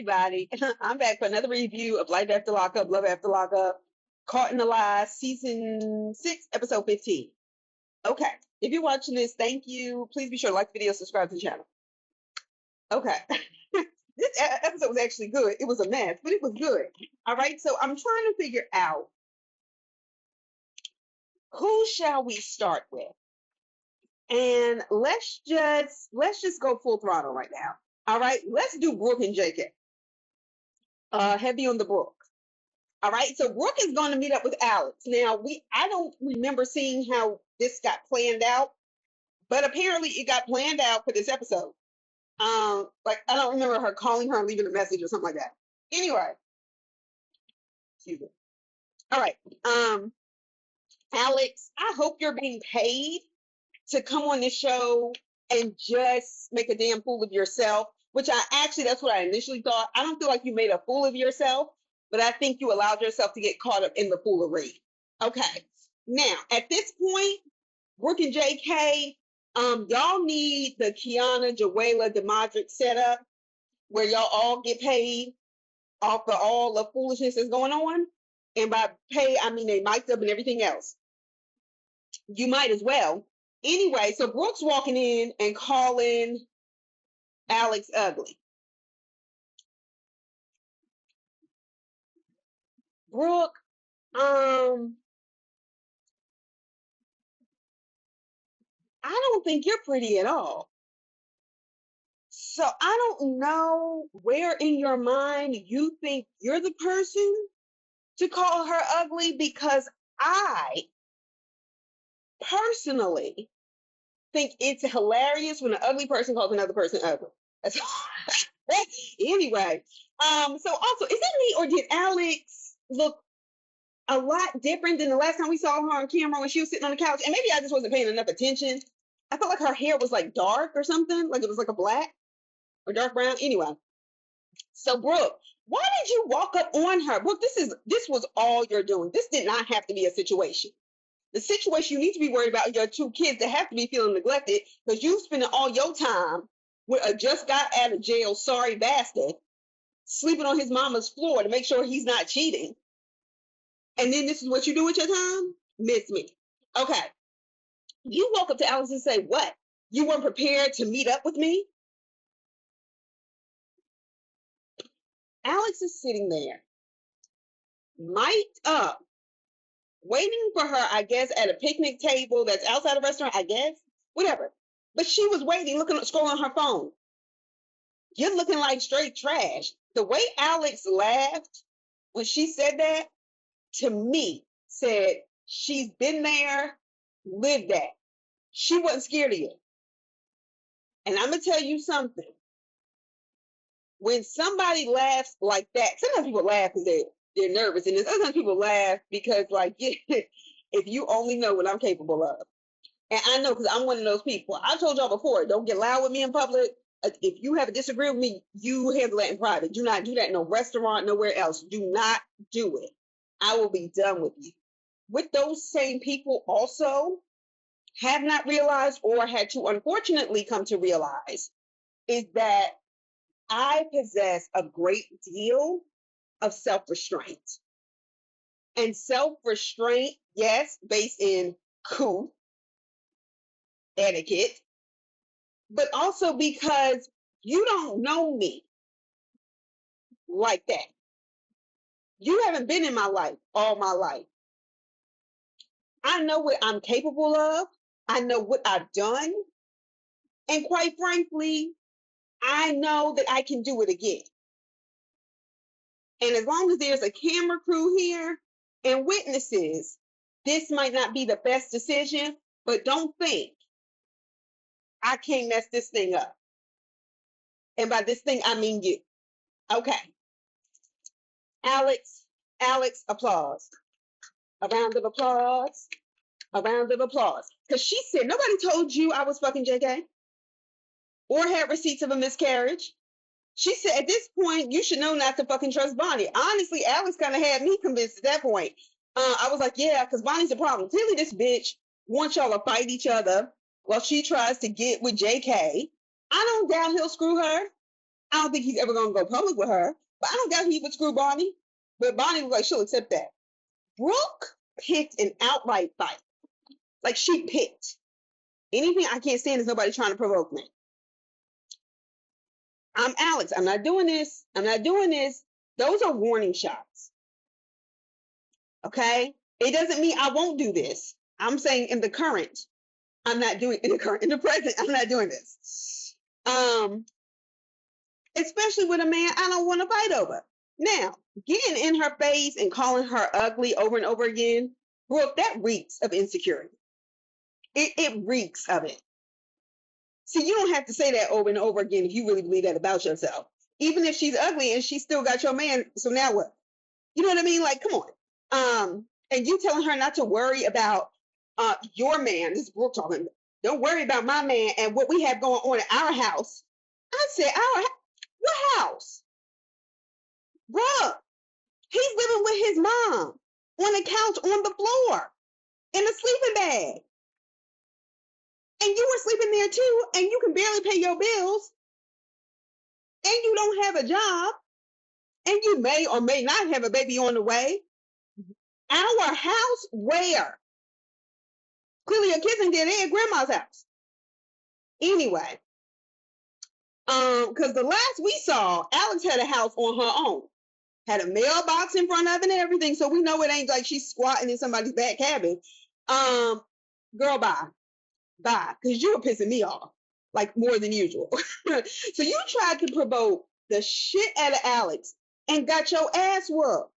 everybody. I'm back for another review of Life After Lockup, Love After Lockup, Caught in the Lie, Season 6, Episode 15. Okay, if you're watching this, thank you. Please be sure to like the video, subscribe to the channel. Okay, this episode was actually good. It was a mess, but it was good. All right, so I'm trying to figure out who shall we start with? And let's just go full throttle right now. All right, let's do Brooke and JK. Heavy on the Brooke. All right, so Brooke is going to meet up with Alex. Now, I don't remember seeing how this got planned out, but apparently it got planned out for this episode. Like I don't remember her calling her and leaving a message or something like that. Anyway, excuse me. All right, Alex, I hope you're being paid to come on this show and just make a damn fool of yourself, which that's what I initially thought. I don't feel like you made a fool of yourself, but I think you allowed yourself to get caught up in the foolery. Okay. Now, at this point, Brooke and JK, y'all need the Kiana, Joella, Deodric setup where y'all all get paid off of all the foolishness that's going on. And by pay, I mean they mic'd up and everything else. You might as well. Anyway, so Brooke's walking in and calling Alex ugly. Brooke, I don't think you're pretty at all. So I don't know where in your mind you think you're the person to call her ugly, because I personally think it's hilarious when an ugly person calls another person ugly. Anyway, so also, is it me or did Alex look a lot different than the last time we saw her on camera when she was sitting on the couch? And maybe I just wasn't paying enough attention. I felt like her hair was like dark or something, like it was like a black or dark brown. Anyway, so Brooke, why did you walk up on her? Brooke, this was all you're doing. This did not have to be a situation. The situation you need to be worried about are your two kids that have to be feeling neglected because you spending all your time with a just got out of jail sorry bastard sleeping on his mama's floor to make sure he's not cheating. And then this is what you do with your time? Miss me. Okay. You walk up to Alex and say, what? You weren't prepared to meet up with me? Alex is sitting there, mic'd up, waiting for her, I guess, at a picnic table that's outside a restaurant, I guess, whatever. But she was waiting, scrolling on her phone. You're looking like straight trash. The way Alex laughed when she said that, to me, said she's been there, lived that. She wasn't scared of you. And I'm going to tell you something. When somebody laughs like that, sometimes people laugh because they're nervous, and sometimes people laugh because, like, if you only know what I'm capable of. And I know because I'm one of those people. I told y'all before, don't get loud with me in public. If you have a disagreement with me, you handle that in private. Do not do that in no restaurant, nowhere else. Do not do it. I will be done with you. With those same people also have not realized or had to unfortunately come to realize is that I possess a great deal of self-restraint. And self-restraint, yes, based in cool etiquette, but also because you don't know me like that. You haven't been in my life all my life. I know what I'm capable of. I know what I've done. And quite frankly, I know that I can do it again. And as long as there's a camera crew here and witnesses, this might not be the best decision, but don't think I can't mess this thing up. And by this thing, I mean you. Okay. Alex, applause. A round of applause. A round of applause. Because she said, nobody told you I was fucking JK or had receipts of a miscarriage. She said, at this point, you should know not to fucking trust Bonnie. Honestly, Alex kind of had me convinced at that point. I was like, yeah, because Bonnie's the problem. Clearly, this bitch wants y'all to fight each other while she tries to get with JK. I don't doubt he'll screw her. I don't think he's ever going to go public with her, but I don't doubt he would screw Bonnie. But Bonnie was like, she'll accept that. Brooke picked an outright fight. Like, she picked. Anything I can't stand is nobody trying to provoke me. I'm Alex. I'm not doing this. I'm not doing this. Those are warning shots. Okay? It doesn't mean I won't do this. I'm saying in the current, I'm not doing in the present, I'm not doing this. Especially with a man I don't want to fight over. Now, getting in her face and calling her ugly over and over again, Brooke, that reeks of insecurity. It reeks of it. See, you don't have to say that over and over again if you really believe that about yourself. Even if she's ugly and she still got your man, so now what? You know what I mean? Like, come on. And you telling her not to worry about your man. This is Brooke talking. Don't worry about my man and what we have going on at our house. I said, what house? Brooke, he's living with his mom on the couch on the floor in a sleeping bag. And you were sleeping there too, and you can barely pay your bills, and you don't have a job, and you may or may not have a baby on the way. Our house, where? Clearly your kids ain't there at grandma's house. Anyway, because the last we saw, Alex had a house on her own. Had a mailbox in front of it and everything, so we know it ain't like she's squatting in somebody's back cabin. Girl, bye. Bye, because you were pissing me off, like more than usual. So you tried to provoke the shit out of Alex and got your ass whooped.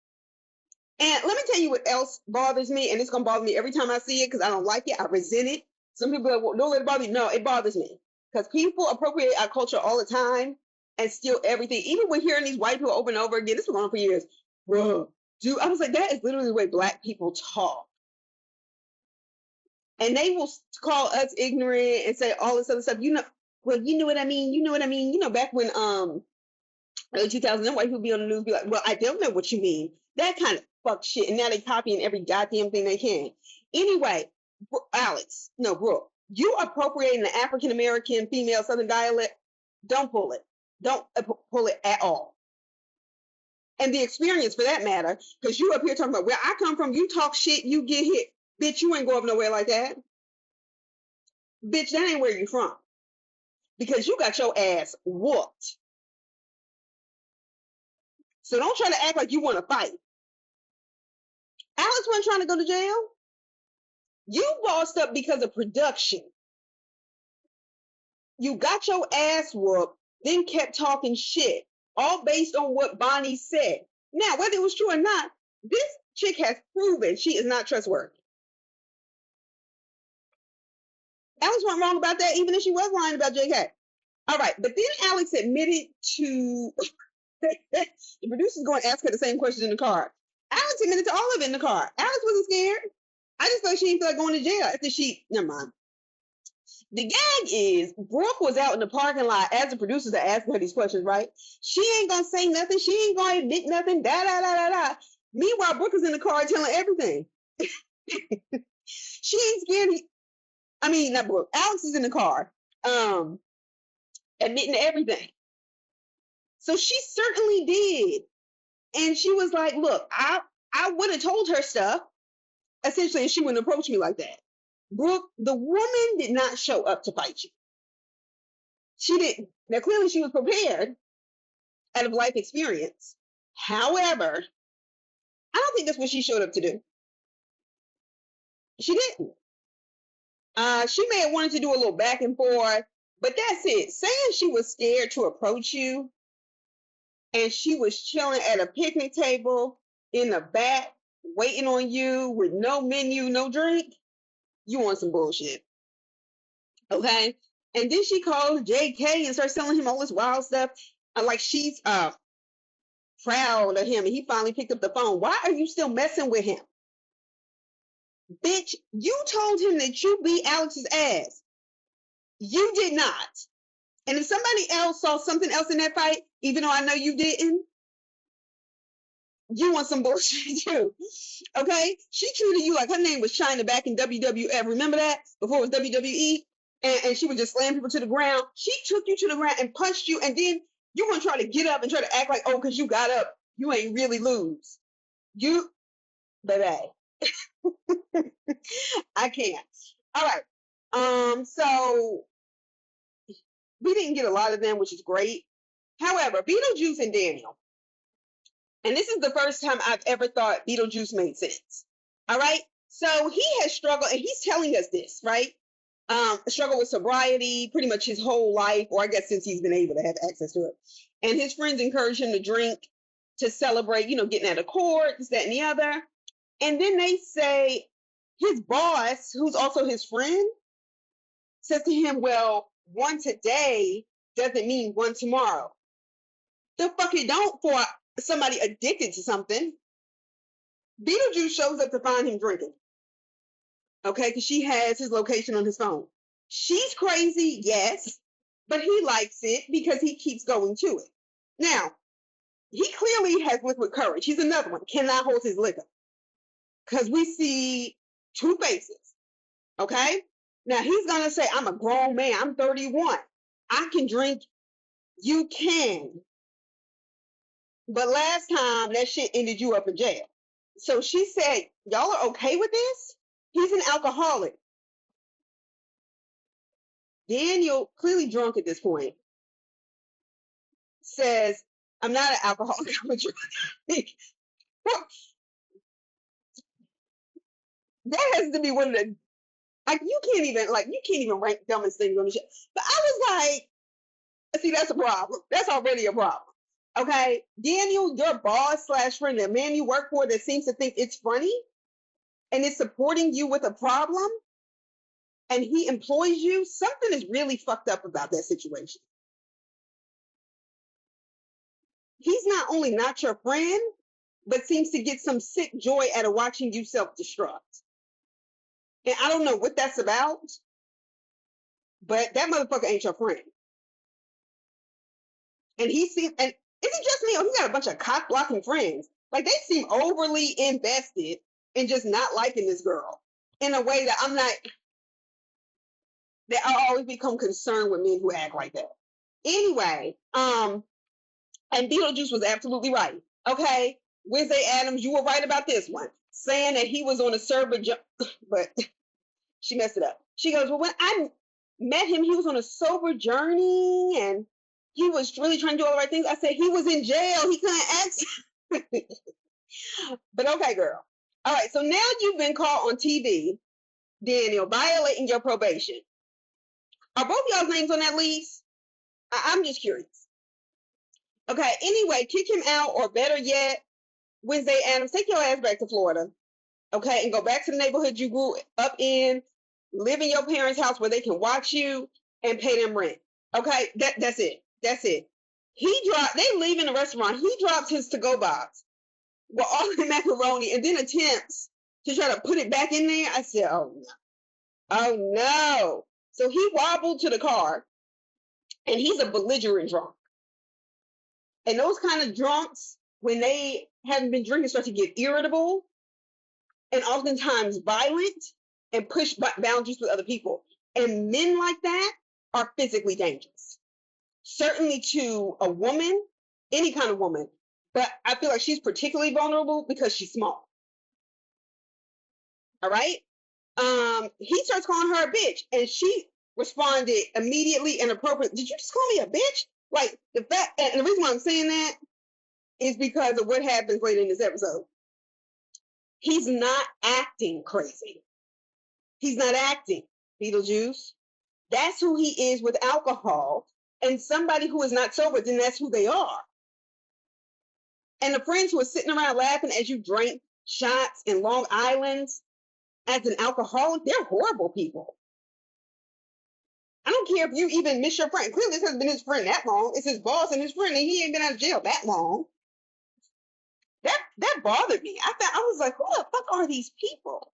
And let me tell you what else bothers me, and it's going to bother me every time I see it because I don't like it. I resent it. Some people are like, well, don't let it bother you. No, it bothers me because people appropriate our culture all the time and steal everything. Even when hearing these white people over and over again, this was going on for years. Bro, dude, I was like, that is literally the way Black people talk. And they will call us ignorant and say all this other stuff. You know, well, you know what I mean? You know what I mean? You know, back when early 2000, white people be on the news, be like, well, I don't know what you mean. That kind of fuck shit. And now they copying every goddamn thing they can. Anyway, Brooke, you appropriating the African-American female Southern dialect. Don't pull it. Don't pull it at all. And the experience for that matter, because you up here talking about where I come from, you talk shit, you get hit. Bitch, you ain't go up nowhere like that. Bitch, that ain't where you from. Because you got your ass whooped. So don't try to act like you want to fight. Alex wasn't trying to go to jail. You bossed up because of production. You got your ass whooped, then kept talking shit, all based on what Bonnie said. Now, whether it was true or not, this chick has proven she is not trustworthy. Alex wasn't wrong about that, even if she was lying about JK. All right, but then Alex admitted to the producer's going to ask her the same question in the car. Alex admitted to all of it in the car. Alex wasn't scared. I just thought she didn't feel like going to jail after never mind. The gag is Brooke was out in the parking lot as the producers are asking her these questions, right? She ain't gonna say nothing. She ain't gonna admit nothing. Da. Meanwhile, Brooke is in the car telling everything. She ain't scared. I mean, not Brooke. Alex is in the car, admitting to everything. So she certainly did. And she was like, look, I would have told her stuff, essentially, if she wouldn't approach me like that. Brooke, the woman did not show up to fight you. She didn't. Now, clearly she was prepared out of life experience. However, I don't think that's what she showed up to do. She didn't. She may have wanted to do a little back and forth, but that's it. Saying she was scared to approach you and she was chilling at a picnic table in the back, waiting on you with no menu, no drink, you want some bullshit. Okay? And then she calls JK and starts telling him all this wild stuff. Like she's proud of him. And he finally picked up the phone. Why are you still messing with him? Bitch, you told him that you beat Alex's ass. You did not. And if somebody else saw something else in that fight, even though I know you didn't, you want some bullshit too. Okay? She treated you like her name was China back in WWF. Remember that? Before it was WWE? And she would just slam people to the ground. She took you to the ground and punched you, and then You gonna try to get up and try to act like, oh, because you got up, you ain't really lose. You, baby, I can't. All right. So we didn't get a lot of them, which is great. However, Beetlejuice and Daniel, and this is the first time I've ever thought Beetlejuice made sense. All right. So he has struggled, and he's telling us this, right? Struggled with sobriety pretty much his whole life, or I guess since he's been able to have access to it. And his friends encourage him to drink to celebrate, getting out of court, this, that, and the other. And then they say his boss, who's also his friend, says to him, well, one today doesn't mean one tomorrow. The fuck it don't for somebody addicted to something. Beetlejuice shows up to find him drinking. Okay, because she has his location on his phone. She's crazy, yes, but he likes it because he keeps going to it. Now, he clearly has liquid courage. He's another one, cannot hold his liquor. Because we see two faces, okay? Now, he's going to say, I'm a grown man. I'm 31. I can drink. You can. But last time, that shit ended you up in jail. So she said, y'all are okay with this? He's an alcoholic. Daniel, clearly drunk at this point, says, I'm not an alcoholic. I'm a drunk. That has to be one of the, you can't even rank dumbest things on the show. But I was like, see, that's a problem. That's already a problem. Okay, Daniel, your boss / friend, the man you work for that seems to think it's funny and is supporting you with a problem, and he employs you, something is really fucked up about that situation. He's not only not your friend, but seems to get some sick joy out of watching you self-destruct. And I don't know what that's about, but that motherfucker ain't your friend. And he seems, and is it just me, or he got a bunch of cock-blocking friends? Like, they seem overly invested in just not liking this girl in a way that I always become concerned with men who act like that. Anyway, and Beetlejuice was absolutely right. Okay, Wednesday Addams, you were right about this one, saying that he was on a sober but she messed it up. She goes, well, when I met him, he was on a sober journey and he was really trying to do all the right things. I said he was in jail. He couldn't act. But okay, girl. All right, so now you've been caught on TV, Daniel, violating your probation. Are both y'all's names on that lease? I'm just curious. Okay, anyway, kick him out, or better yet, Wednesday Addams, take your ass back to Florida, okay, and go back to the neighborhood you grew up in, live in your parents' house where they can watch you and pay them rent. Okay, that's it. That's it. They leave in the restaurant. He drops his to-go box with all the macaroni and then attempts to try to put it back in there. I said, oh no. Oh no. So he wobbled to the car, and he's a belligerent drunk. And those kind of drunks, when they haven't been drinking, start to get irritable and oftentimes violent and push boundaries with other people. And men like that are physically dangerous. Certainly to a woman, any kind of woman. But I feel like she's particularly vulnerable because she's small. All right? He starts calling her a bitch, and she responded immediately and appropriately. Did you just call me a bitch? Like, the fact, and the reason why I'm saying that is because of what happens later in this episode. He's not acting crazy. He's not acting, Beetlejuice. That's who he is with alcohol. And somebody who is not sober, then that's who they are. And the friends who are sitting around laughing as you drink shots in Long Island as an alcoholic, they're horrible people. I don't care if you even miss your friend. Clearly, this hasn't been his friend that long. It's his boss and his friend, and he ain't been out of jail that long. That bothered me. I was like, who the fuck are these people?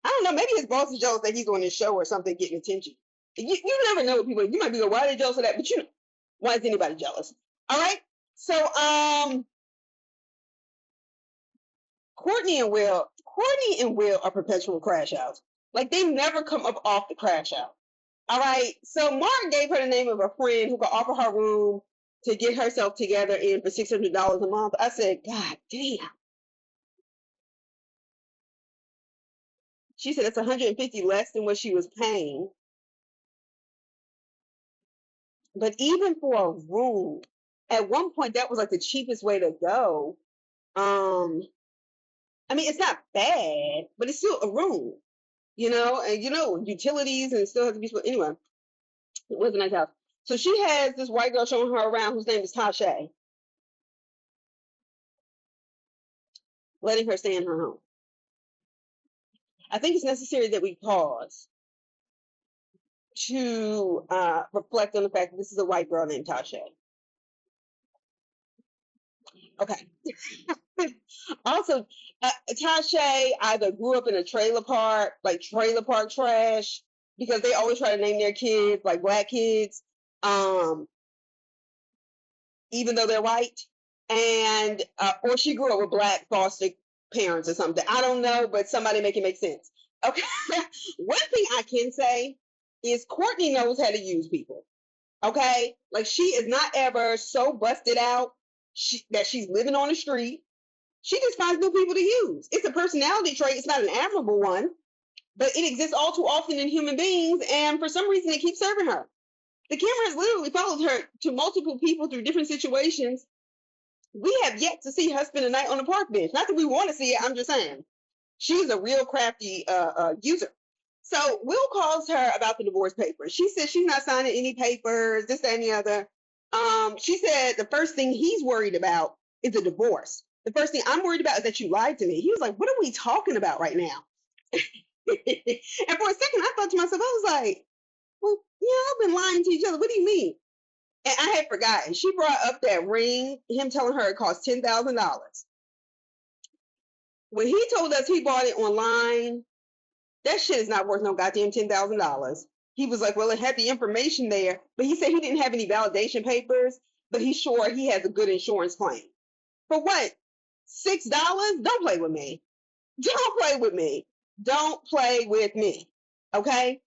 I don't know. Maybe his boss is jealous that he's on his show or something, getting attention. You never know what people. You might be going, why are they jealous of that? But why is anybody jealous? All right. So Courtney and Will are perpetual crash outs. Like, they never come up off the crash out. All right. So Mark gave her the name of a friend who could offer her room to get herself together in for $600 a month. I said, God damn. She said it's 150 less than what she was paying. But even for a room, at one point that was like the cheapest way to go. I mean, it's not bad, but it's still a room, and utilities and still has to be split. Anyway, it was a nice house. So she has this white girl showing her around whose name is Tasha, letting her stay in her home. I think it's necessary that we pause to reflect on the fact that this is a white girl named Tasha. Okay. Also, Tasha either grew up in a trailer park, like trailer park trash, because they always try to name their kids like black kids, even though they're white, and or she grew up with black foster parents or something. I don't know, but somebody make it make sense. Okay. One thing I can say is Courtney knows how to use people. Okay, like she is not ever so busted out that she's living on the street. She just finds new people to use. It's a personality trait. It's not an admirable one, but it exists all too often in human beings, and for some reason it keeps serving her. The camera has literally followed her to multiple people through different situations. We have yet to see her spend a night on a park bench. Not that we want to see it, I'm just saying. She's a real crafty user. So Will calls her about the divorce papers. She said she's not signing any papers, this, that, and the other. She said the first thing he's worried about is a divorce. The first thing I'm worried about is that you lied to me. He was like, what are we talking about right now? And for a second, I thought to myself, I was like, well, I've been lying to each other. What do you mean? And I had forgotten. She brought up that ring, him telling her it cost $10,000. When he told us he bought it online, that shit is not worth no goddamn $10,000. He was like, well, it had the information there, but he said he didn't have any validation papers, but he's sure he has a good insurance claim. For what? $6? Don't play with me. Don't play with me. Don't play with me. Okay?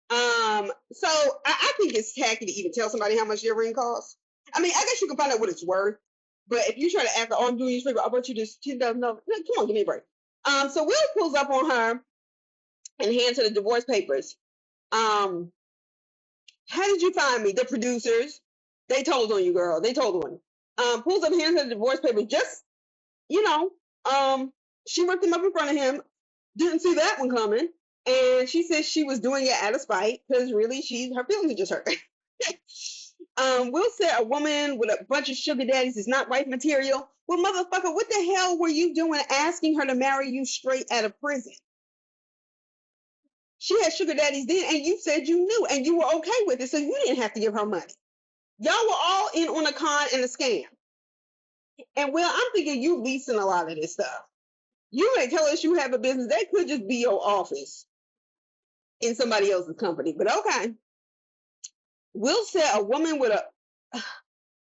So I think it's tacky to even tell somebody how much your ring costs. I mean, I guess you can find out what it's worth, but if you try to act like, oh, I'm doing you a favor, I'll bet you this $10,000. No, come on, give me a break. So Will pulls up on her and hands her the divorce papers. How did you find me? The producers. They told on you, girl. They told on you. Pulls up, hands her the divorce papers. Just, she ripped them up in front of him. Didn't see that one coming. And she said she was doing it out of spite because really her feelings are just hurt. Will said a woman with a bunch of sugar daddies is not wife material. Well, motherfucker, what the hell were you doing asking her to marry you straight out of prison? She had sugar daddies then, and you said you knew, and you were okay with it, so you didn't have to give her money. Y'all were all in on a con and a scam. And Will, I'm thinking you leasing a lot of this stuff. You ain't tell us you have a business. That could just be your office in somebody else's company, but okay. Will said a woman with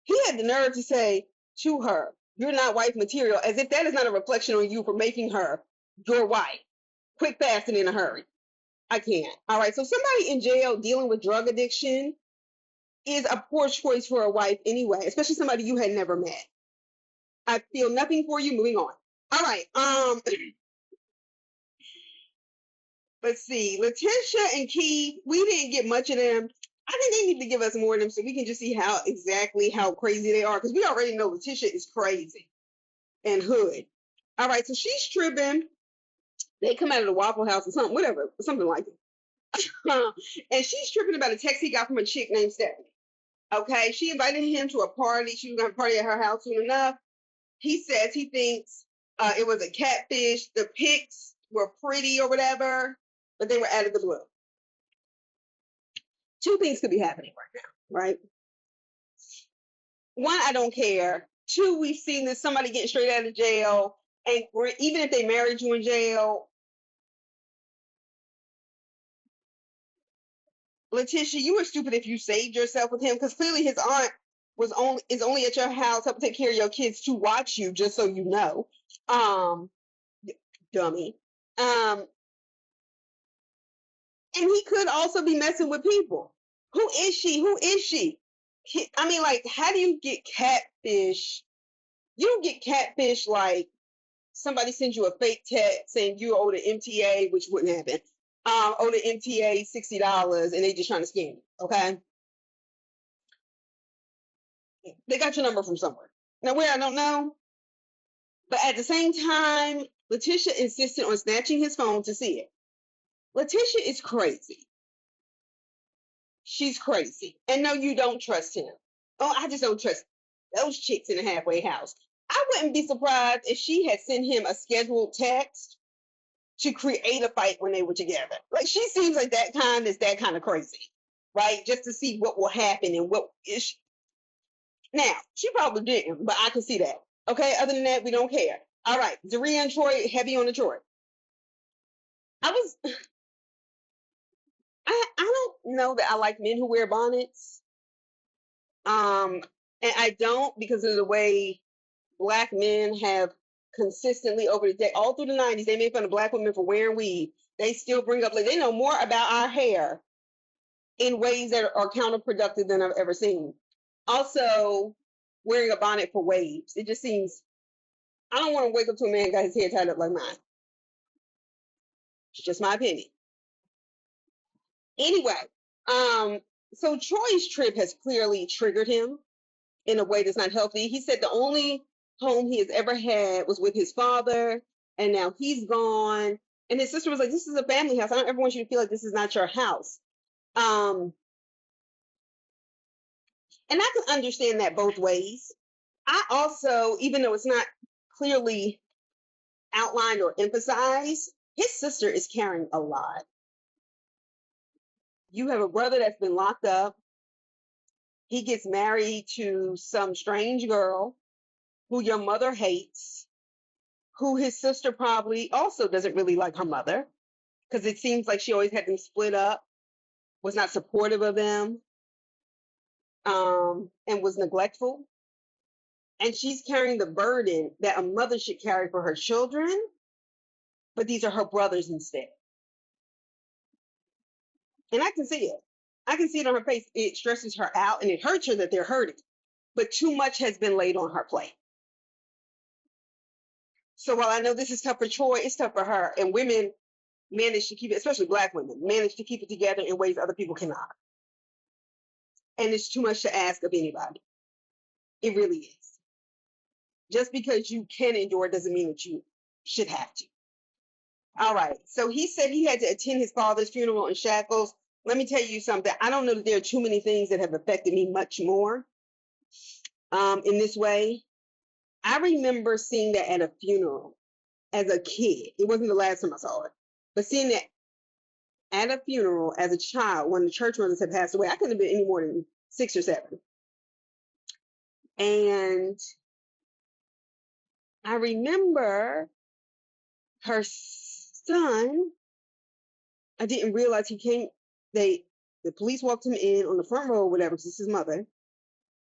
he had the nerve to say to her, you're not wife material, as if that is not a reflection on you for making her your wife. Quick, fast, and in a hurry. I can't. All right, so somebody in jail dealing with drug addiction is a poor choice for a wife anyway, especially somebody you had never met. I feel nothing for you. Moving on. All right. Let's see. Leticia and Keith, we didn't get much of them. I think they need to give us more of them so we can just see how crazy they are, because we already know Leticia is crazy and hood. All right, so she's tripping. They come out of the Waffle House or something, whatever, something like it. And she's tripping about a text he got from a chick named Stephanie. Okay, she invited him to a party. She was going to party at her house soon enough. He says he thinks it was a catfish. The pics were pretty or whatever, but they were out of the blue. Two things could be happening right now, right? One, I don't care. Two, we've seen this, somebody getting straight out of jail, and even if they married you in jail, Leticia, you were stupid if you saved yourself with him, because clearly his aunt is only at your house helping take care of your kids to watch you, just so you know. Dummy. And he could also be messing with people. Who is she? Who is she? I mean, like, how do you get catfish? You don't get catfish like somebody sends you a fake text saying you owe the MTA, which wouldn't happen. Owe the MTA $60 and they just trying to scam you. Okay, they got your number from somewhere. Now where I don't know, but at the same time, Leticia insisted on snatching his phone to see it. Leticia is crazy. She's crazy. And no, you don't trust him. Oh, I just don't trust those chicks in the halfway house. I wouldn't be surprised if she had sent him a scheduled text to create a fight when they were together. Like, she seems like that kind of crazy, right? Just to see what will happen and what is. Now, she probably didn't, but I can see that. Okay, other than that, we don't care. All right, Zaria and Troy, heavy on the Troy. I was, I don't know that I like men who wear bonnets. And I don't, because of the way Black men have consistently over the day, all through the 90s, they made fun of Black women for wearing weave. They still bring up, like, they know more about our hair in ways that are counterproductive than I've ever seen. Also, wearing a bonnet for waves. It just seems, I don't want to wake up to a man got his hair tied up like mine. It's just my opinion. Anyway, so Troy's trip has clearly triggered him in a way that's not healthy. He said the only home he has ever had was with his father, and now he's gone. And his sister was like, "This is a family house. I don't ever want you to feel like this is not your house." And I can understand that both ways. I also, even though it's not clearly outlined or emphasized, his sister is carrying a lot. You have a brother that's been locked up. He gets married to some strange girl who your mother hates, who his sister probably also doesn't really like her mother, because it seems like she always had them split up, was not supportive of them, and was neglectful. And she's carrying the burden that a mother should carry for her children, but these are her brothers instead. And I can see it. I can see it on her face. It stresses her out and it hurts her that they're hurting. But too much has been laid on her plate. So while I know this is tough for Troy, it's tough for her. And women manage to keep it, especially Black women, manage to keep it together in ways other people cannot. And it's too much to ask of anybody. It really is. Just because you can endure doesn't mean that you should have to. All right. So he said he had to attend his father's funeral in shackles. Let me tell you something. I don't know that there are too many things that have affected me much more in this way. I remember seeing that at a funeral as a kid. It wasn't the last time I saw it, but seeing that at a funeral as a child when the church mothers had passed away. I couldn't have been any more than 6 or 7. And I remember her son, I didn't realize he came, the police walked him in on the front row or whatever, because it's his mother.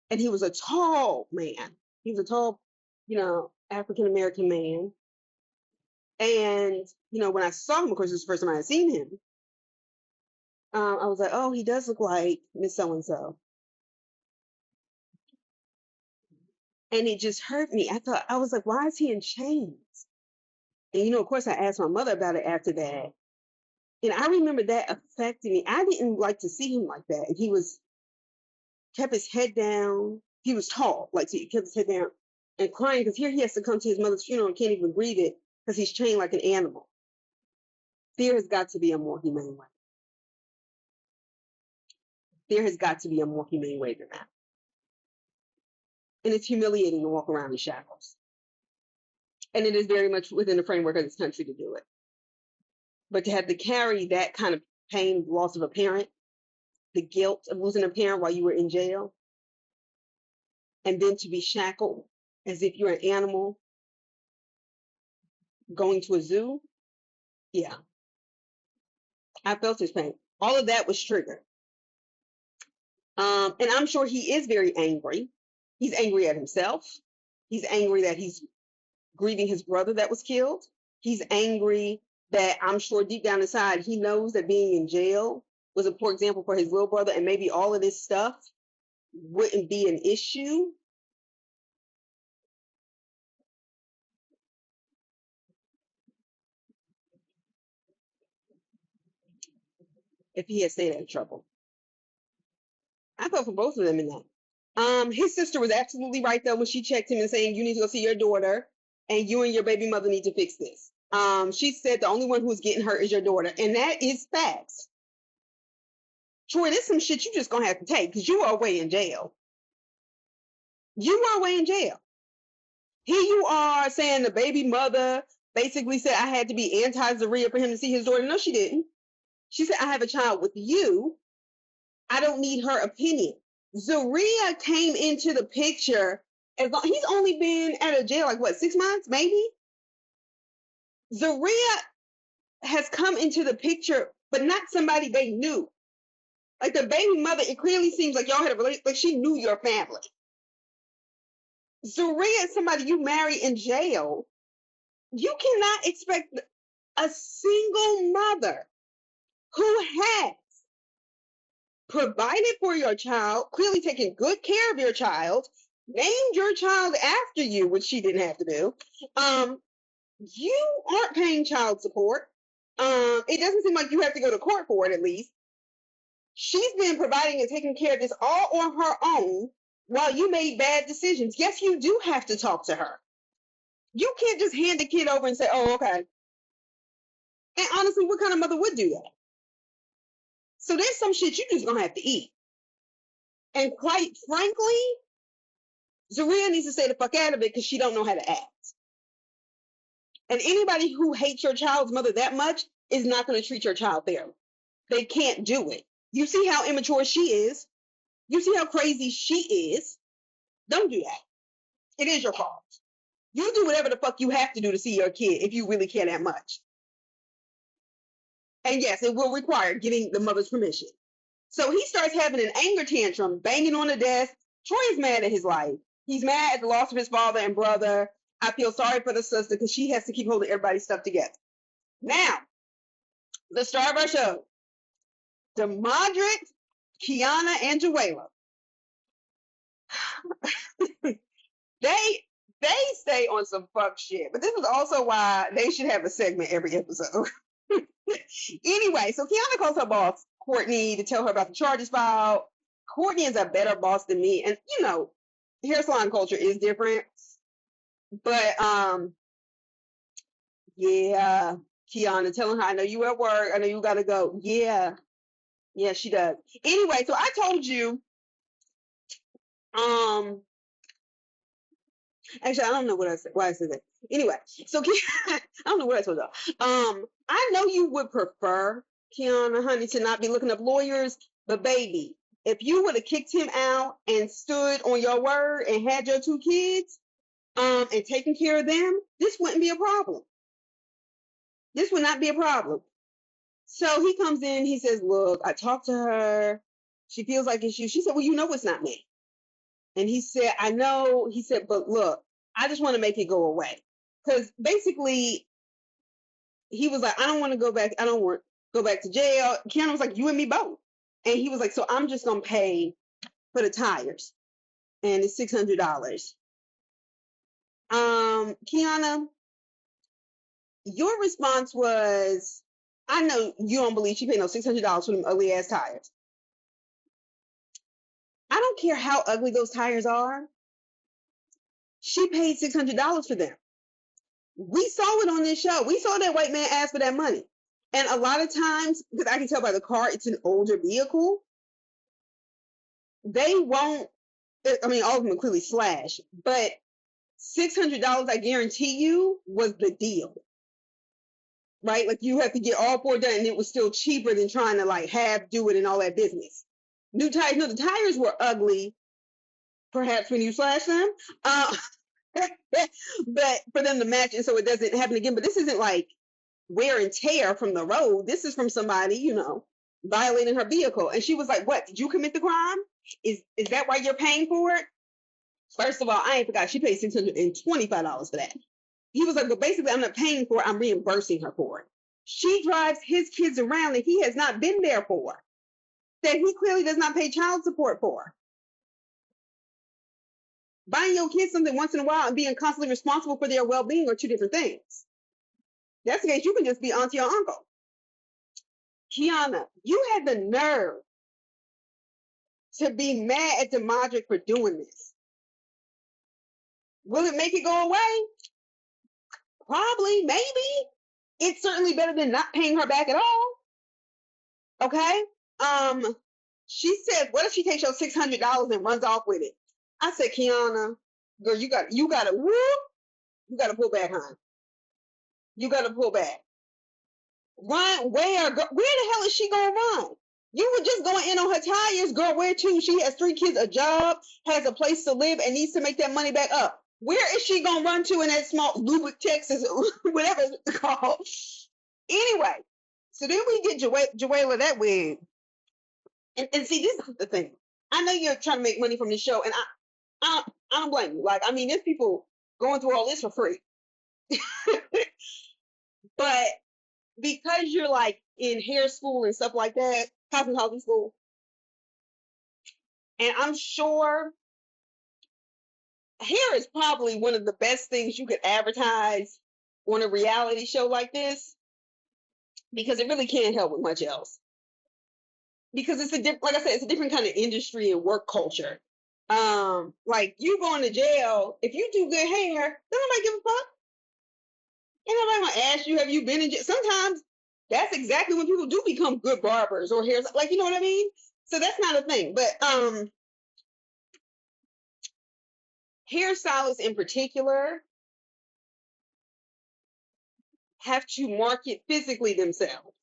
And he was a tall man. He was a tall, African American man. And, when I saw him, of course, it was the first time I had seen him. I was like, oh, he does look like Miss So-and-so. And it just hurt me. I was like, why is he in chains? And, of course, I asked my mother about it after that. And I remember that affected me. I didn't like to see him like that. And he kept his head down. He was tall, so he kept his head down and crying because here he has to come to his mother's funeral and can't even breathe it because he's chained like an animal. There has got to be a more humane way. There has got to be a more humane way than that. And it's humiliating to walk around in shackles. And it is very much within the framework of this country to do it. But to have to carry that kind of pain, loss of a parent, the guilt of losing a parent while you were in jail, and then to be shackled as if you're an animal going to a zoo, yeah. I felt his pain. All of that was triggered. And I'm sure he is very angry. He's angry at himself. He's angry that he's grieving his brother that was killed. He's angry that I'm sure deep down inside, he knows that being in jail was a poor example for his little brother, and maybe all of this stuff wouldn't be an issue. If he had stayed out of trouble. I felt for both of them in that. His sister was absolutely right though when she checked him and saying, you need to go see your daughter and you and your baby mother need to fix this. She said the only one who's getting hurt is your daughter, and that is facts. Troy, there's some shit you just gonna have to take because you are away in jail. You are away in jail. Here you are saying the baby mother basically said I had to be anti-Zaria for him to see his daughter. No, she didn't. She said, I have a child with you. I don't need her opinion. Zaria came into the picture as long, he's only been out of jail like what, 6 months, maybe? Zaria has come into the picture, but not somebody they knew. Like the baby mother, it clearly seems like y'all had a relationship, like she knew your family. Zaria is somebody you marry in jail. You cannot expect a single mother who has provided for your child, clearly taken good care of your child, named your child after you, which she didn't have to do. You aren't paying child support. It doesn't seem like you have to go to court for it, at least. She's been providing and taking care of this all on her own while you made bad decisions. Yes, you do have to talk to her. You can't just hand the kid over and say, oh, okay. And honestly, what kind of mother would do that? So there's some shit you just gonna have to eat. And quite frankly, Zaria needs to stay the fuck out of it because she don't know how to act. And anybody who hates your child's mother that much is not going to treat your child fairly. They can't do it. You see how immature she is. You see how crazy she is. Don't do that. It is your fault. You do whatever the fuck you have to do to see your kid if you really care that much. And yes, it will require getting the mother's permission. So he starts having an anger tantrum, banging on the desk. Troy is mad at his life. He's mad at the loss of his father and brother. I feel sorry for the sister because she has to keep holding everybody's stuff together. Now, the star of our show, Deodric, Kiana, and Joella. They stay on some fuck shit, but this is also why they should have a segment every episode. Anyway, so Kiana calls her boss, Courtney, to tell her about the charges filed. Courtney is a better boss than me, and you know, hair salon culture is different. But yeah, Kiana telling her, I know you at work, I know you gotta go. Yeah, she does. Anyway, so I told you, actually, I don't know what I said. Why I said that. Anyway, so I don't know what I told y'all. I know you would prefer Kiana, honey, to not be looking up lawyers, but baby, if you would have kicked him out and stood on your word and had your 2 kids, and taken care of them, this wouldn't be a problem. This would not be a problem. So he comes in, he says, look, I talked to her. She feels like it's you. She said, well, you know it's not me. And he said, I know. He said, but look, I just want to make it go away. Because basically, he was like, I don't want to go back. I don't want to go back to jail. Kiana was like, you and me both. And he was like, so I'm just going to pay for the tires. And it's $600. Kiana, your response was, I know you don't believe she paid no $600 for them ugly ass tires. I don't care how ugly those tires are. She paid $600 for them. We saw it on this show. We saw that white man ask for that money. And a lot of times, because I can tell by the car, it's an older vehicle. They won't, I mean, all of them are clearly slashed, but $600, I guarantee you, was the deal. Right? Like you have to get all 4 done and it was still cheaper than trying to like do it and all that business. New tires, no, the tires were ugly, perhaps when you slash them. But for them to match and so it doesn't happen again. But this isn't like wear and tear from the road. This is from somebody, you know, violating her vehicle. And she was like, what, did you commit the crime? Is that why you're paying for it? First of all, I ain't forgot she paid $625 for that. He was like, but basically I'm not paying for it, I'm reimbursing her for it. She drives his kids around that he has not been there for, that he clearly does not pay child support for. Buying your kids something once in a while and being constantly responsible for their well-being are two different things. That's the case. You can just be auntie or uncle. Kiana, you had the nerve to be mad at Deodric for doing this. Will it make it go away? Probably, maybe. It's certainly better than not paying her back at all. Okay? She said, what if she takes your $600 and runs off with it? I said, Kiana, girl, you gotta pull back, hon. You gotta pull back. Run where? Girl, where the hell is she gonna run? You were just going in on her tires, girl. Where to? She has 3 kids, a job, has a place to live, and needs to make that money back up. Where is she gonna run to in that small Lubbock, Texas, whatever it's called? Anyway, so then we get Joella that wig. And see, this is the thing. I know you're trying to make money from this show, and I don't blame you. Like, I mean, there's people going through all this for free. But because you're like in hair school and stuff like that, cosmetology school, and I'm sure hair is probably one of the best things you could advertise on a reality show like this, because it really can't help with much else. Because it's like I said, it's a different kind of industry and work culture. Like, you going to jail, if you do good hair, then nobody give a fuck. Ain't nobody gonna ask you, have you been in jail? Sometimes that's exactly when people do become good barbers or hair, like, you know what I mean? So that's not a thing. But hairstylists in particular have to market physically themselves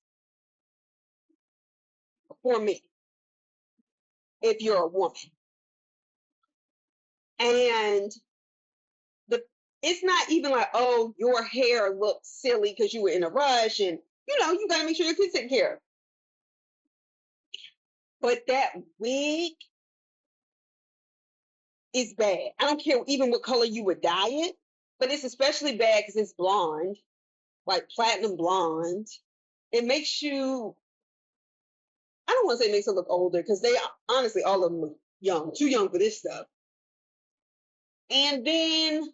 for me, if you're a woman. And it's not even like, oh, your hair looks silly because you were in a rush, and you know, you gotta make sure your kids take care of. But that wig is bad. I don't care even what color you would dye it, but it's especially bad because it's blonde, like platinum blonde. It makes you, I don't want to say it makes her look older, because they honestly, all of them look young, too young for this stuff. And then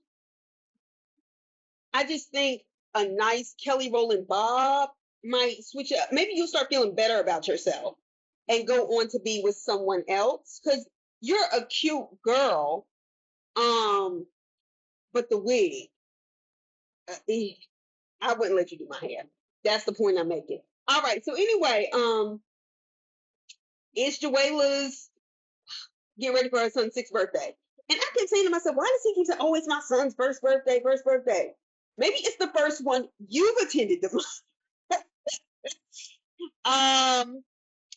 I just think a nice Kelly Rowland bob might switch up. Maybe you'll start feeling better about yourself and go on to be with someone else, because you're a cute girl. But the wig, I wouldn't let you do my hair. That's the point I'm making. All right. So anyway, it's Joella's getting ready for her son's 6th birthday. And I kept saying to myself, why does he keep saying, oh, it's my son's first birthday, first birthday? Maybe it's the first one you've attended the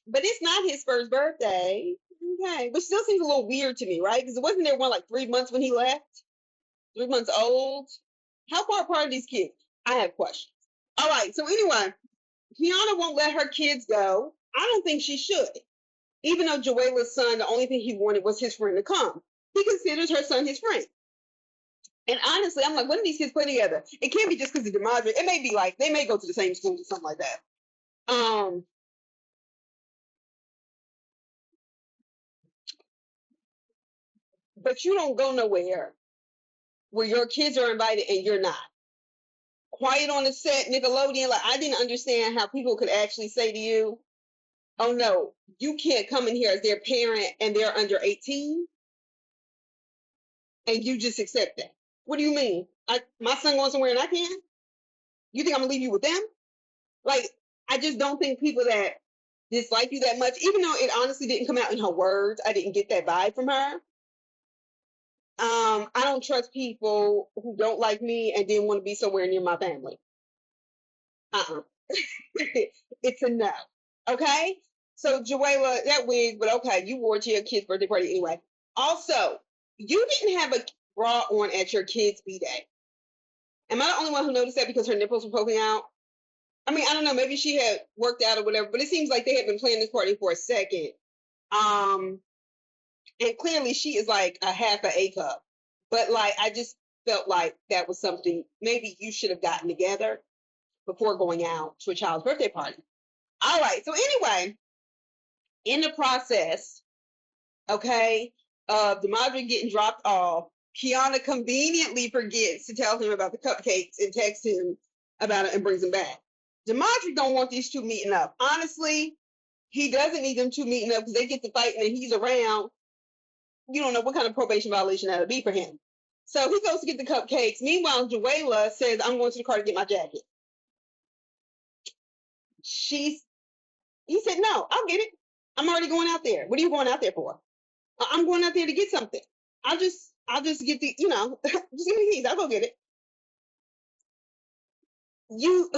but it's not his first birthday. Okay. Which still seems a little weird to me, right? Because it wasn't there one like 3 months when he left? 3 months old? How far apart are these kids? I have questions. All right. So anyway, Kiana won't let her kids go. I don't think she should. Even though Joella's son, the only thing he wanted was his friend to come. He considers her son his friend. And honestly, I'm like, when do these kids play together? It can't be just because of Deodric. It may be like, they may go to the same school or something like that. But you don't go nowhere where your kids are invited and you're not. Quiet on the set, Nickelodeon. Like, I didn't understand how people could actually say to you, oh no, you can't come in here as their parent and they're under 18. And you just accept that. What do you mean? My son going somewhere and I can't? You think I'm gonna leave you with them? Like, I just don't think people that dislike you that much, even though it honestly didn't come out in her words, I didn't get that vibe from her. I don't trust people who don't like me and didn't want to be somewhere near my family. It's a no. Okay? So, Joella, that wig, but okay, you wore it to your kid's birthday party anyway. Also, you didn't have a bra on at your kid's B-day. Am I the only one who noticed that because her nipples were poking out? I mean, I don't know, maybe she had worked out or whatever, but it seems like they had been planning this party for a second. And clearly she is like a half a A cup. But like, I just felt like that was something maybe you should have gotten together before going out to a child's birthday party. All right. So anyway, in the process, okay, of Deodric getting dropped off, Kiana conveniently forgets to tell him about the cupcakes and texts him about it and brings him back. Deodric don't want these two meeting up. Honestly, he doesn't need them two meeting up because they get to fighting and he's around. You don't know what kind of probation violation that'll be for him. So he goes to get the cupcakes. Meanwhile, Joella says, I'm going to the car to get my jacket. He said, no, I'll get it. I'm already going out there. What are you going out there for? I'm going out there to get something. I'll just get the, just give me the keys. I'll go get it. You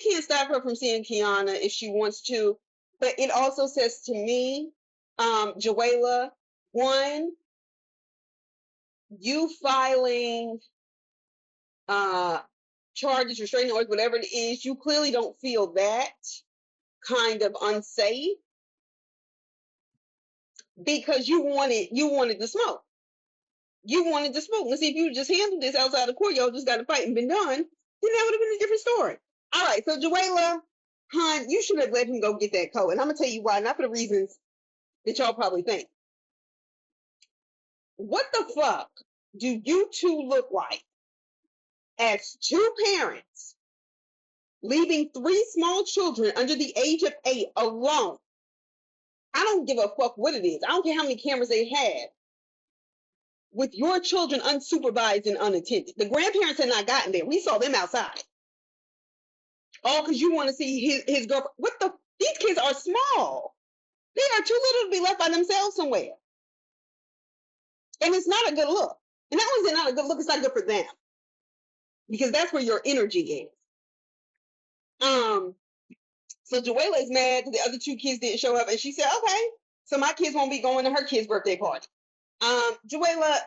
can't stop her from seeing Kiana if she wants to, but it also says to me, Joella, one, you filing charges, restraining orders, whatever it is, you clearly don't feel that kind of unsafe because you wanted the smoke. You wanted the smoke. Let's see, if you just handled this outside the court, y'all just got to fight and been done, then that would have been a different story. All right, so Joella, hon, you should have let him go get that coat. And I'm going to tell you why, not for the reasons that y'all probably think. What the fuck do you two look like as two parents leaving 3 small children under the age of 8 alone? I don't give a fuck what it is. I don't care how many cameras they have. With your children unsupervised and unattended. The grandparents had not gotten there. We saw them outside. All because you want to see his girlfriend. These kids are small. They are too little to be left by themselves somewhere. And it's not a good look. And that one's not a good look. It's not good for them. Because that's where your energy is. So Joella is mad that the other 2 kids didn't show up. And she said, okay, so my kids won't be going to her kid's birthday party. Joella,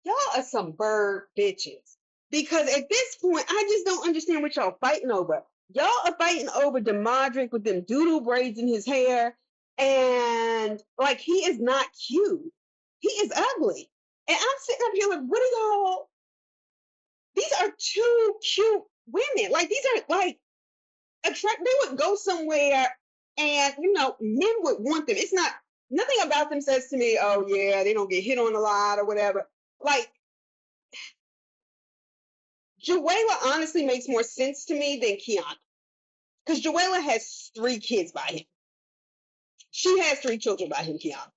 y'all are some bird bitches. Because at this point, I just don't understand what y'all fighting over. Y'all are fighting over Deodric with them doodle braids in his hair. And, like, he is not cute. He is ugly. And I'm sitting up here like, what are y'all? These are 2 cute women. Like, these are, like, they would go somewhere and, men would want them. It's not, nothing about them says to me, oh, yeah, they don't get hit on a lot or whatever. Like, Joella honestly makes more sense to me than Kiana. Because Joella has 3 kids by him. She has 3 children by him, Kiana.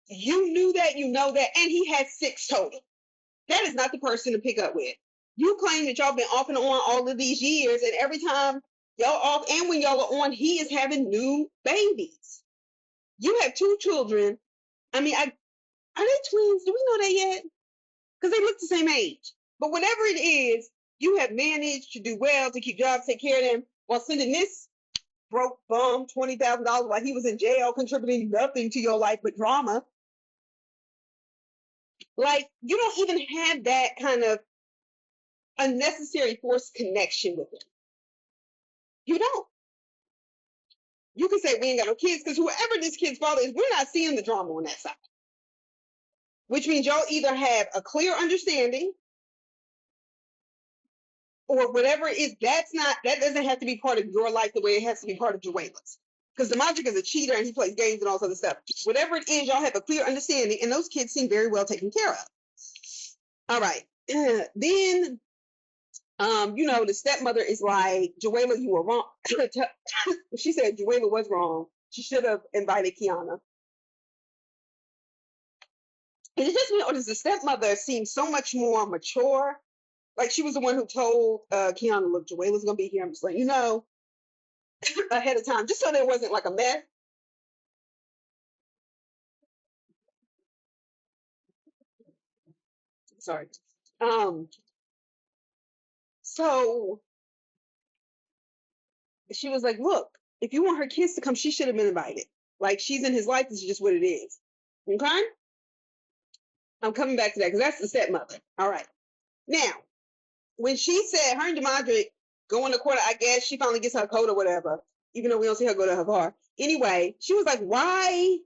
You knew that, you know that, and he has 6 total. That is not the person to pick up with. You claim that y'all been off and on all of these years, and every time y'all off, and when y'all are on, he is having new babies. You have 2 children. I mean, are they twins? Do we know that yet? Because they look the same age. But whatever it is, you have managed to do well to keep jobs, take care of them, while sending this broke bum $20,000 while he was in jail, contributing nothing to your life but drama. Like, you don't even have that kind of unnecessary forced connection with him. You don't. You can say we ain't got no kids because whoever this kid's father is, we're not seeing the drama on that side. Which means y'all either have a clear understanding or whatever it is, that doesn't have to be part of your life the way it has to be part of Joella's. Because Deodric is a cheater and he plays games and all this other stuff. Whatever it is, y'all have a clear understanding, and those kids seem very well taken care of. All right. Then, the stepmother is like, Joella, you were wrong. She said Joella was wrong. She should have invited Kiana. And it just noticed the stepmother seems so much more mature. Like, she was the one who told Kiana, look, Joella's going to be here. I'm just letting you know ahead of time, just so there wasn't like a mess. Sorry. So she was like, look, if you want her kids to come, she should have been invited. Like, she's in his life. This is just what it is. Okay? I'm coming back to that because that's the stepmother. All right. Now, when she said her and Deodric go in the court, I guess she finally gets her coat or whatever, even though we don't see her go to her car. Anyway, she was like, why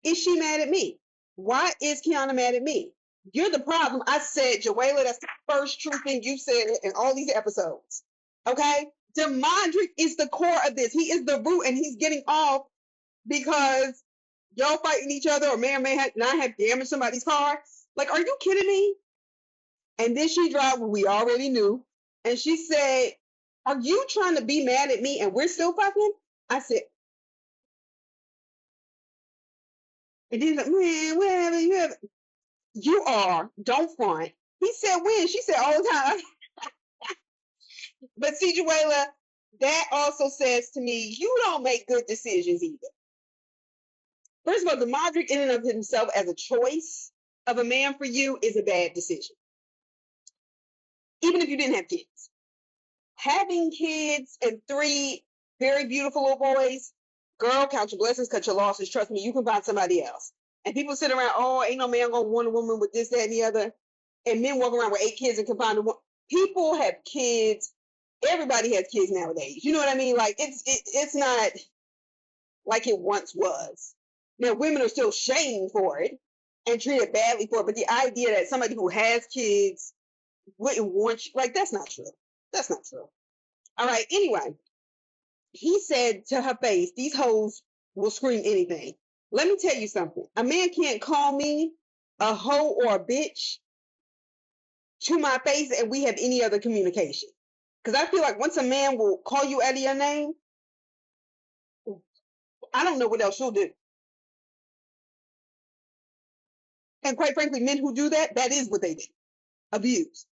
is she mad at me? Why is Kiana mad at me? You're the problem. I said, Joella, that's the first true thing you said in all these episodes. Okay? Deodric is the core of this. He is the root, and he's getting off because y'all fighting each other, or may or may not have damaged somebody's car. Like, are you kidding me? And then she dropped what we already knew. And she said, are you trying to be mad at me and we're still fucking? I said, and then like, man, whatever, you are, don't front. He said when? She said all the time. But see, Juela, that also says to me, you don't make good decisions either. First of all, Deodric in and of himself as a choice of a man for you is a bad decision. Even if you didn't have kids. Having kids and 3 very beautiful little boys, girl, count your blessings, cut your losses. Trust me, you can find somebody else. And people sit around, oh, ain't no man gonna want a woman with this, that, and the other. And men walk around with 8 kids and can find a woman. People have kids. Everybody has kids nowadays. You know what I mean? Like, it's not like it once was. Now, women are still shamed for it and treated badly for it, but the idea that somebody who has kids wouldn't want you, like, that's not true. That's not true. All right, anyway, he said to her face, these hoes will scream anything. Let me tell you something. A man can't call me a hoe or a bitch to my face and we have any other communication. Because I feel like once a man will call you out of your name, I don't know what else you'll do. And quite frankly, men who do that, that is what they do. Abuse.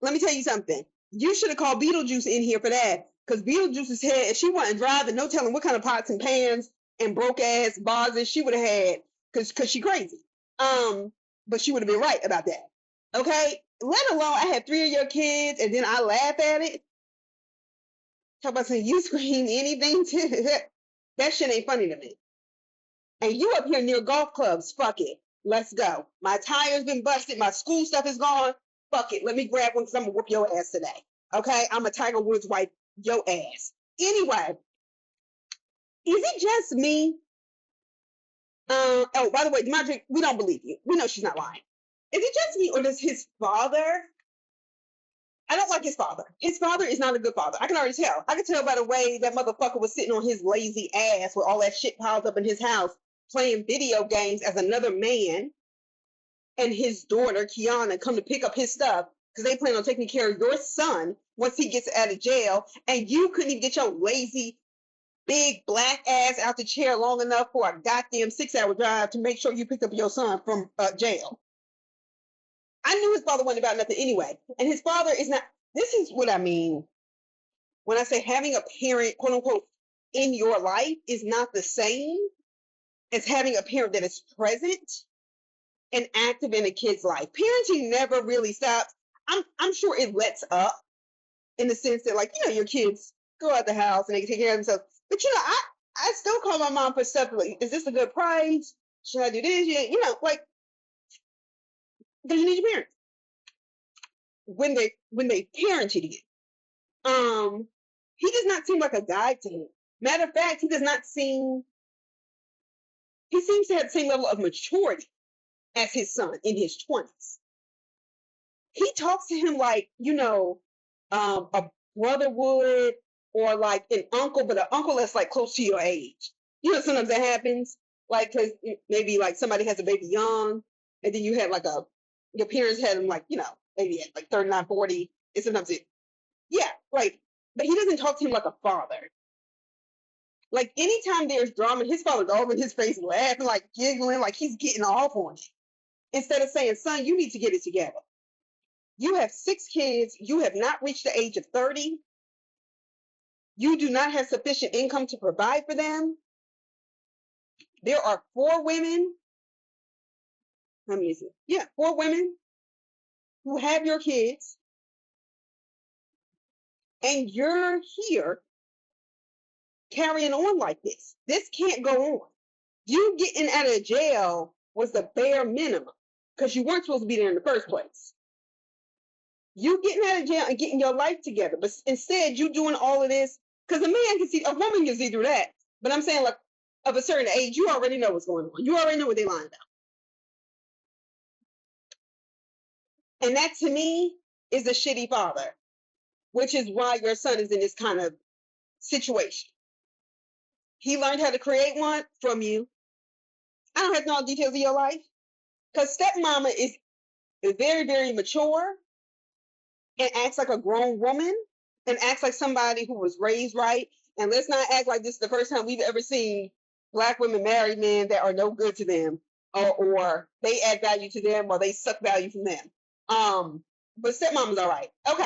Let me tell you something. You should have called Beetlejuice in here for that. Because Beetlejuice's head, if she wasn't driving, no telling what kind of pots and pans and broke ass vases she would have had. Because she crazy. But she would have been right about that. Okay? Let alone I had 3 of your kids and then I laugh at it. Talk about saying you scream anything too. That shit ain't funny to me. And you up here near golf clubs, fuck it. Let's go. My tire's been busted. My school stuff is gone. Fuck it. Let me grab one because I'm going to whoop your ass today. Okay? I'm a Tiger Woods wife. Your ass. Anyway. Is it just me? Oh, by the way, Deodric, we don't believe you. We know she's not lying. Is it just me or does his father... I don't like his father. His father is not a good father. I can already tell. I can tell by the way that motherfucker was sitting on his lazy ass with all that shit piled up in his house playing video games as another man and his daughter, Kiana, come to pick up his stuff because they plan on taking care of your son once he gets out of jail, and you couldn't even get your lazy, big black ass out the chair long enough for a goddamn 6-hour drive to make sure you picked up your son from jail. I knew his father wasn't about nothing anyway. And his father is not, this is what I mean when I say having a parent, quote unquote, in your life is not the same as having a parent that is present and active in a kid's life. Parenting never really stops. I'm sure it lets up in the sense that, like, you know, your kids go out the house and they can take care of themselves. But, you know, I still call my mom for stuff like, is this a good price? Should I do this? You know, like, because you need your parents when they parented you. He does not seem like a guide to him. Matter of fact, he seems to have the same level of maturity as his son in his 20s. He talks to him like, you know, a brother would, or like an uncle, but an uncle that's like close to your age. You know, sometimes that happens, like, because maybe like somebody has a baby young, and then you have like your parents had him like, you know, maybe at like 39, 40, and sometimes yeah, right. But he doesn't talk to him like a father. Like, anytime there's drama, his father's all in his face laughing, like giggling, like he's getting off on it. Instead of saying, son, you need to get it together. You have 6 kids. You have not reached the age of 30. You do not have sufficient income to provide for them. There are 4 women. How many is it? Yeah, 4 women who have your kids. And you're here carrying on like this. This can't go on. You getting out of jail was the bare minimum because you weren't supposed to be there in the first place. You getting out of jail and getting your life together, but instead you doing all of this because a man can see, a woman can see through that. But I'm saying, like, of a certain age, you already know what's going on. You already know what they're lying about. And that, to me, is a shitty father, which is why your son is in this kind of situation. He learned how to create one from you. I don't have to know all the details of your life. Because stepmama is very, very mature and acts like a grown woman and acts like somebody who was raised right. And let's not act like this is the first time we've ever seen Black women marry men that are no good to them, or they add value to them, or they suck value from them. But stepmama's all right. Okay.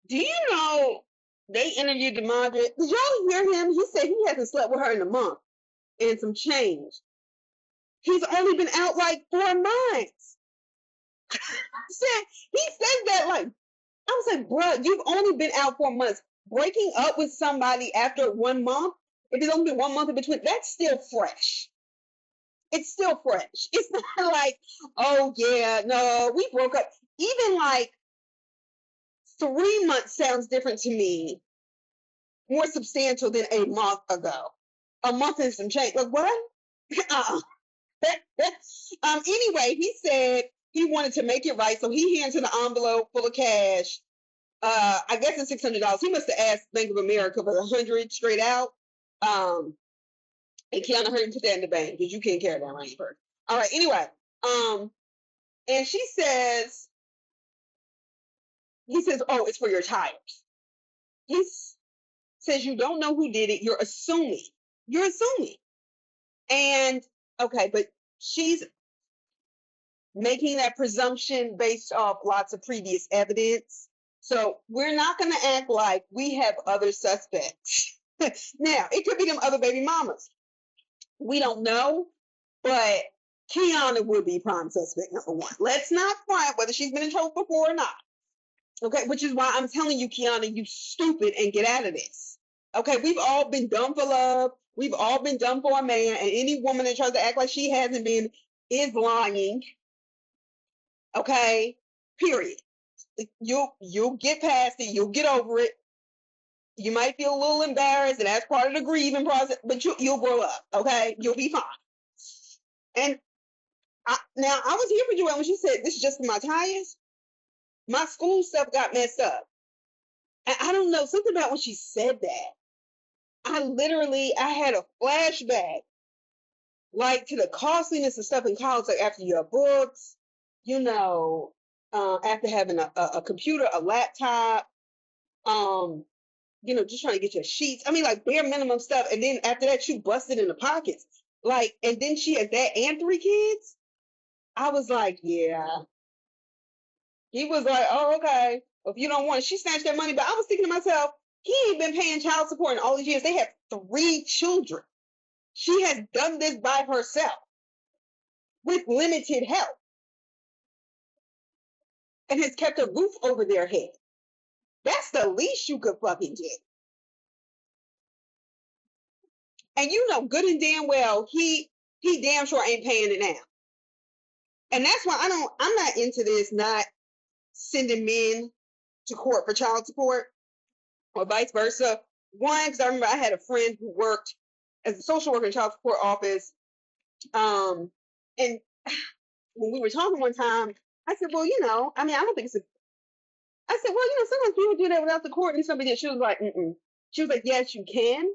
Do you know they interviewed Deodric? Did y'all hear him? He said he hasn't slept with her in a month and some change. He's only been out like 4 months. He says that like, I was like, bruh, you've only been out 4 months. Breaking up with somebody after 1 month, if it's only been 1 month in between, that's still fresh. It's still fresh. It's not like, oh yeah, no, we broke up. Even like 3 months sounds different to me, more substantial than a month ago. A month and some change. Like what? Anyway, he said he wanted to make it right, so he hands her the envelope full of cash. I guess it's $600. He must have asked Bank of America for $100 straight out. And Kiana heard him put that in the bank because you can't carry that around your purse. All right. Anyway, and he says, "Oh, it's for your tires." He says, "You don't know who did it. You're assuming. You're assuming." And okay, but she's making that presumption based off lots of previous evidence. So we're not going to act like we have other suspects. Now, it could be them other baby mamas. We don't know, but Kiana would be prime suspect number 1. Let's not front whether she's been in trouble before or not. Okay, which is why I'm telling you, Kiana, you stupid, and get out of this. Okay, we've all been dumb for love. We've all been dumb for a man, and any woman that tries to act like she hasn't been is lying. Okay, period. You'll get past it. You'll get over it. You might feel a little embarrassed, and that's part of the grieving process, but you'll grow up. Okay, you'll be fine. And now I was here for Joelle when she said this is just for my tires. My school stuff got messed up. And I don't know, something about when she said that. I had a flashback, like to the costliness of stuff in college, like after your books, after having a computer, a laptop, just trying to get your sheets. I mean, like bare minimum stuff. And then after that, you busted in the pockets. Like, and then she had that and 3 kids. I was like, yeah. He was like, oh, okay. If you don't want it, she snatched that money. But I was thinking to myself, he ain't been paying child support in all these years. They have 3 children. She has done this by herself with limited help and has kept a roof over their head. That's the least you could fucking do. And you know good and damn well he damn sure ain't paying it now. And that's why I'm not into this, not sending men to court for child support or vice versa. One, because I remember I had a friend who worked as a social worker in child support office. And when we were talking one time, I said, well, I don't think I said, well, sometimes people do that without the court and somebody. She was like, mm-mm. She was like, yes, you can.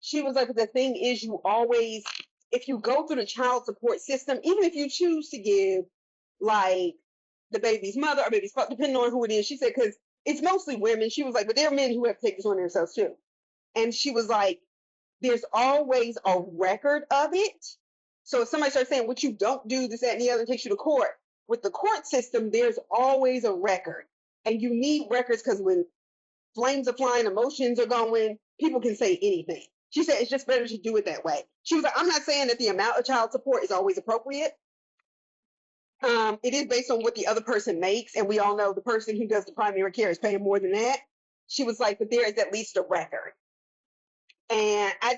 She was like, but the thing is, you always, if you go through the child support system, even if you choose to give like the baby's mother or baby's father, depending on who it is, she said, because it's mostly women. She was like, but there are men who have to take this on themselves too. And she was like, there's always a record of it. So if somebody starts saying what you don't do, this, that, and the other, and takes you to court, with the court system, there's always a record. And you need records because when flames are flying, emotions are going, people can say anything. She said it's just better to do it that way. She was like, I'm not saying that the amount of child support is always appropriate. It is based on what the other person makes, and we all know the person who does the primary care is paying more than that. She was like, but there is at least a record. And I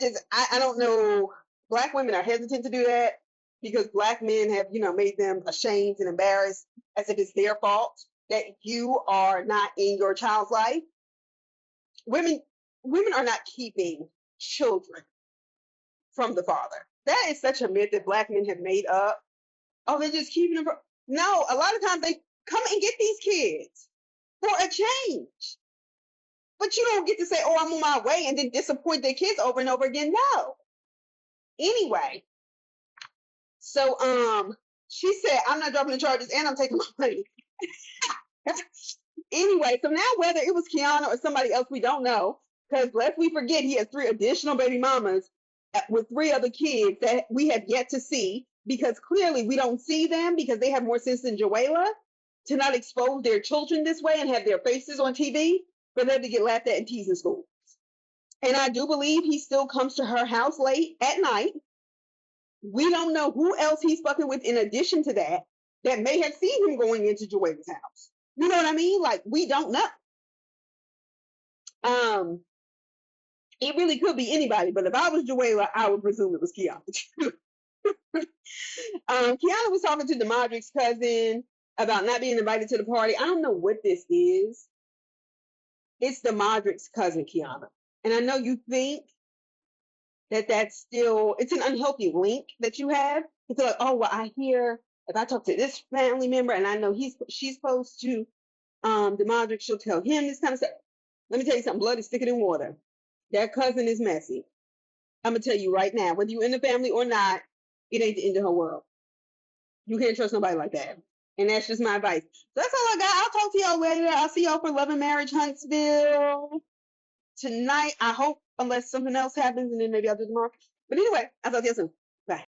don't know, Black women are hesitant to do that because Black men have, made them ashamed and embarrassed as if it's their fault that you are not in your child's life. Women are not keeping children from the father. That is such a myth that Black men have made up. Oh, they're just keeping them. No, a lot of times they come and get these kids for a change. But you don't get to say, oh, I'm on my way, and then disappoint their kids over and over again. No. Anyway, So she said, I'm not dropping the charges and I'm taking my money. Anyway, so now whether it was Kiana or somebody else, we don't know. Because lest we forget, he has 3 additional baby mamas with 3 other kids that we have yet to see. Because clearly we don't see them because they have more sense than Joella to not expose their children this way and have their faces on TV for them to get laughed at and teased in school. And I do believe he still comes to her house late at night. We don't know who else he's fucking with in addition to that may have seen him going into Joella's house. You know what I mean? Like, we don't know. It really could be anybody, but if I was Joella, I would presume it was Kiana. Kiana was talking to Deodric's cousin about not being invited to the party. I don't know what this is. It's Deodric's cousin, Kiana. And I know you think that's still, it's an unhealthy link that you have. It's like, oh, well, I hear if I talk to this family member and I know she's supposed to Deodric, she'll tell him this kind of stuff. Let me tell you something, blood is thicker than water. That cousin is messy. I'm gonna tell you right now, whether you're in the family or not, it ain't the end of her world. You can't trust nobody like that. And that's just my advice. So that's all I got. I'll talk to y'all later. I'll see y'all for Love and Marriage Huntsville tonight. I hope, unless something else happens, and then maybe I'll do tomorrow. But anyway, I'll talk to you soon. Bye.